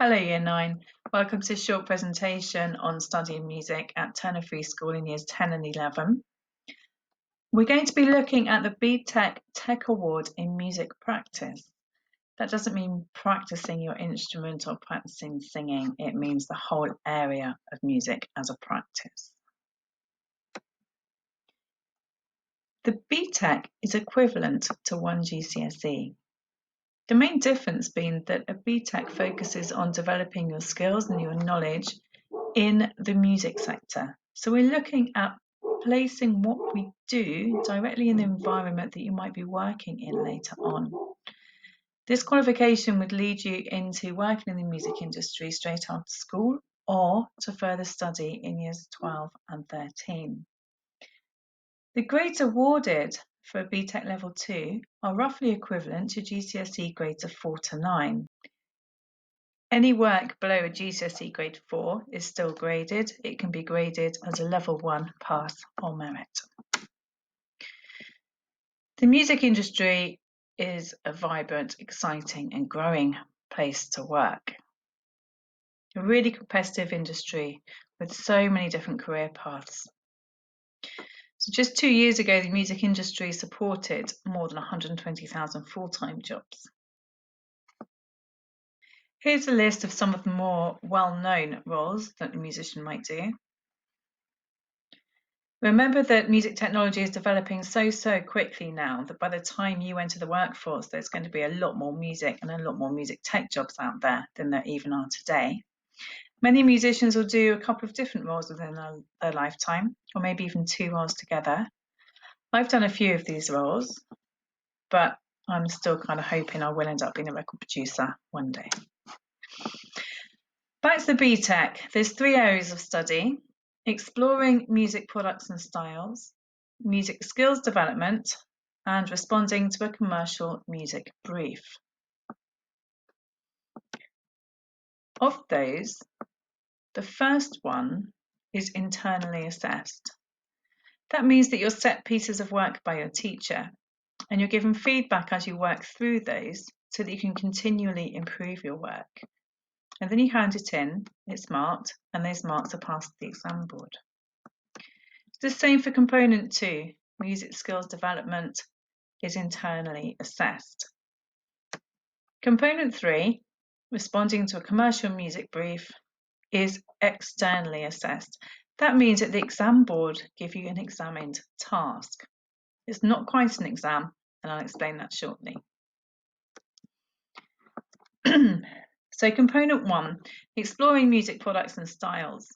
Hello Year 9, welcome to a short presentation on studying music at Turner Free School in years 10 and 11. We're going to be looking at the BTEC Tech Award in Music Practice. That doesn't mean practicing your instrument or practicing singing, it means the whole area of music as a practice. The BTEC is equivalent to one GCSE. The main difference being that a BTEC focuses on developing your skills and your knowledge in the music sector. So we're looking at placing what we do directly in the environment that you might be working in later on. This qualification would lead you into working in the music industry straight after school or to further study in years 12 and 13. The grades awarded for a BTEC Level 2 are roughly equivalent to GCSE grades of 4 to 9. Any work below a GCSE grade 4 is still graded. It can be graded as a Level 1 pass or merit. The music industry is a vibrant, exciting and growing place to work. A really competitive industry with so many different career paths. So just 2 years ago, the music industry supported more than 120,000 full-time jobs. Here's a list of some of the more well-known roles that a musician might do. Remember that music technology is developing so quickly now that by the time you enter the workforce, there's going to be a lot more music and a lot more music tech jobs out there than there even are today. Many musicians will do a couple of different roles within their lifetime, or maybe even 2 roles together. I've done a few of these roles, but I'm still kind of hoping I will end up being a record producer one day. Back to the BTEC, there's 3 areas of study: exploring music products and styles, music skills development, and responding to a commercial music brief. Of those, the first one is internally assessed. That means that you're set pieces of work by your teacher and you're given feedback as you work through those so that you can continually improve your work. And then you hand it in, it's marked, and those marks are passed to the exam board. It's the same for component 2, music skills development is internally assessed. Component 3, responding to a commercial music brief, is externally assessed. That means that the exam board give you an examined task. It's not quite an exam, and I'll explain that shortly. So component 1, exploring music products and styles.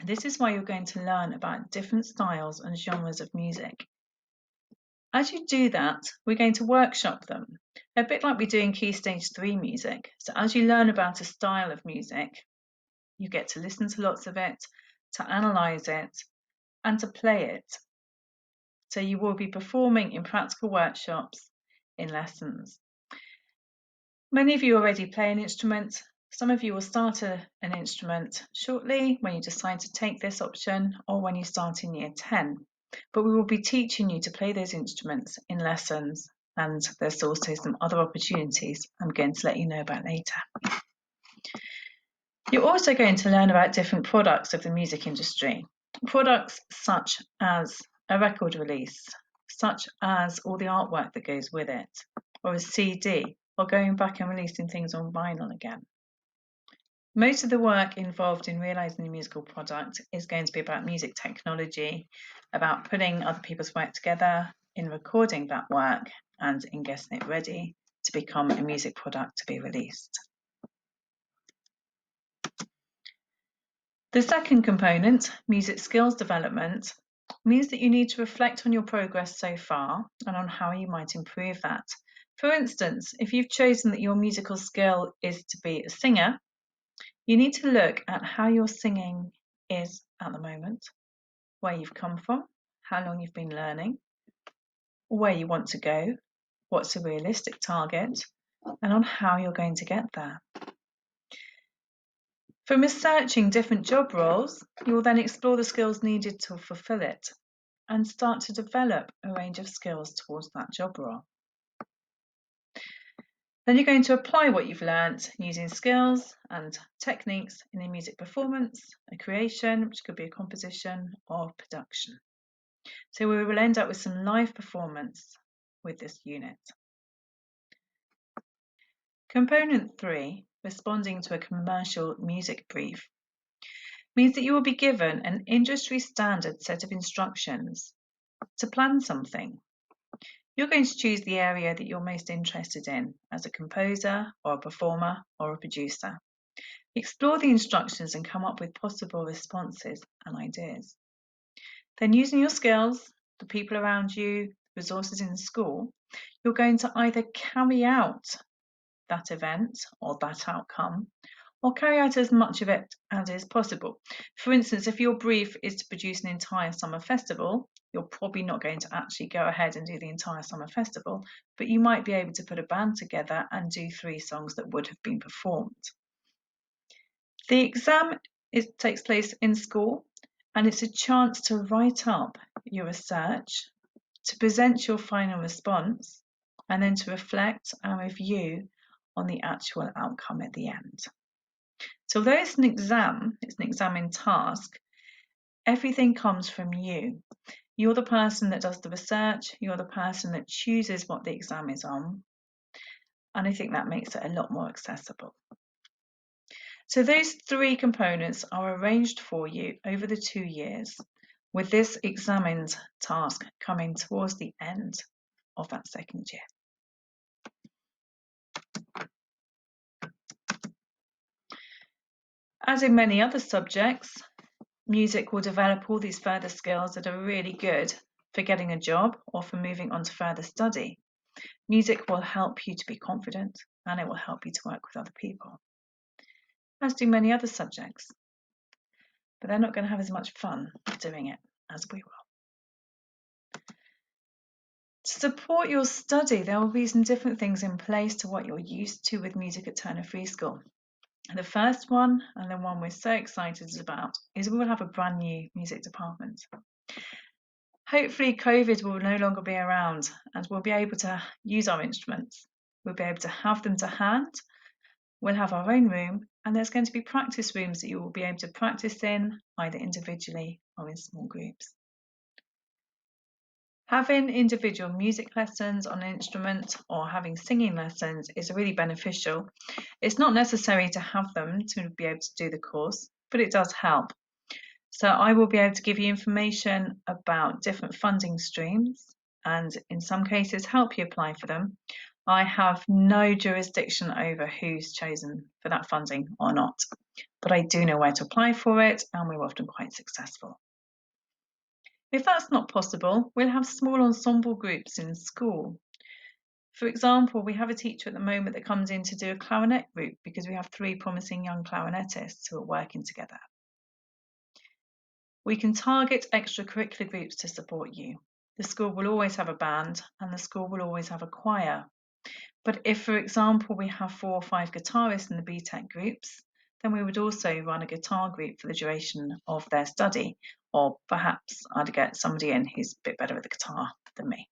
This is why you're going to learn about different styles and genres of music. As you do that, we're going to workshop them, a bit like we do in Key Stage 3 music. So as you learn about a style of music, you get to listen to lots of it, to analyse it, and to play it. So you will be performing in practical workshops, in lessons. Many of you already play an instrument. Some of you will start an instrument shortly when you decide to take this option or when you start in year 10. But we will be teaching you to play those instruments in lessons, and there's also some other opportunities I'm going to let you know about later. You're also going to learn about different products of the music industry. Products such as a record release, such as all the artwork that goes with it, or a CD, or going back and releasing things on vinyl again. Most of the work involved in realising a musical product is going to be about music technology, about putting other people's work together, in recording that work, and in getting it ready to become a music product to be released. The second component, music skills development, means that you need to reflect on your progress so far and on how you might improve that. For instance, if you've chosen that your musical skill is to be a singer, you need to look at how your singing is at the moment, where you've come from, how long you've been learning, where you want to go, what's a realistic target, and on how you're going to get there. From researching different job roles, you will then explore the skills needed to fulfill it and start to develop a range of skills towards that job role. Then you're going to apply what you've learnt using skills and techniques in a music performance, a creation, which could be a composition or production. So we will end up with some live performance with this unit. Component 3, responding to a commercial music brief, means that you will be given an industry standard set of instructions to plan something. You're going to choose the area that you're most interested in as a composer or a performer or a producer. Explore the instructions and come up with possible responses and ideas. Then, using your skills, the people around you, resources in the school, you're going to either carry out that event or that outcome, or carry out as much of it as is possible. For instance, if your brief is to produce an entire summer festival, you're probably not going to actually go ahead and do the entire summer festival, but you might be able to put a band together and do 3 songs that would have been performed. The exam takes place in school, and it's a chance to write up your research, to present your final response, and then to reflect and review on the actual outcome at the end. So although it's an examine task, everything comes from you. You're the person that does the research, you're the person that chooses what the exam is on, and I think that makes it a lot more accessible. So those 3 components are arranged for you over the 2 years, with this examined task coming towards the end of that second year. As in many other subjects, music will develop all these further skills that are really good for getting a job or for moving on to further study. Music will help you to be confident, and it will help you to work with other people, as do many other subjects. But they're not going to have as much fun doing it as we will. To support your study, there will be some different things in place to what you're used to with music at Turner Free School. The first one, and the one we're so excited about, is we will have a brand new music department. Hopefully COVID will no longer be around and we'll be able to use our instruments. We'll be able to have them to hand. We'll have our own room, and there's going to be practice rooms that you will be able to practice in, either individually or in small groups. Having individual music lessons on an instrument or having singing lessons is really beneficial. It's not necessary to have them to be able to do the course, but it does help. So I will be able to give you information about different funding streams and in some cases help you apply for them. I have no jurisdiction over who's chosen for that funding or not, but I do know where to apply for it, and we're often quite successful. If that's not possible, we'll have small ensemble groups in school. For example, we have a teacher at the moment that comes in to do a clarinet group because we have 3 promising young clarinetists who are working together. We can target extracurricular groups to support you. The school will always have a band and the school will always have a choir. But if, for example, we have 4 or 5 guitarists in the BTEC groups, then we would also run a guitar group for the duration of their study, or perhaps I'd get somebody in who's a bit better at the guitar than me.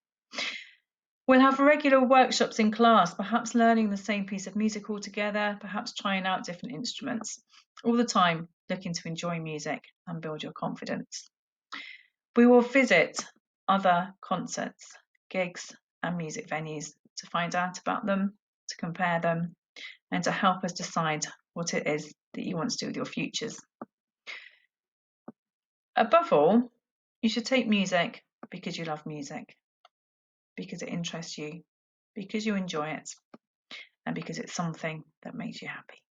We'll have regular workshops in class, perhaps learning the same piece of music all together, perhaps trying out different instruments, all the time looking to enjoy music and build your confidence. We will visit other concerts, gigs and music venues to find out about them, to compare them, and to help us decide what it is that you want to do with your futures. Above all, you should take music because you love music, because it interests you, because you enjoy it, and because it's something that makes you happy.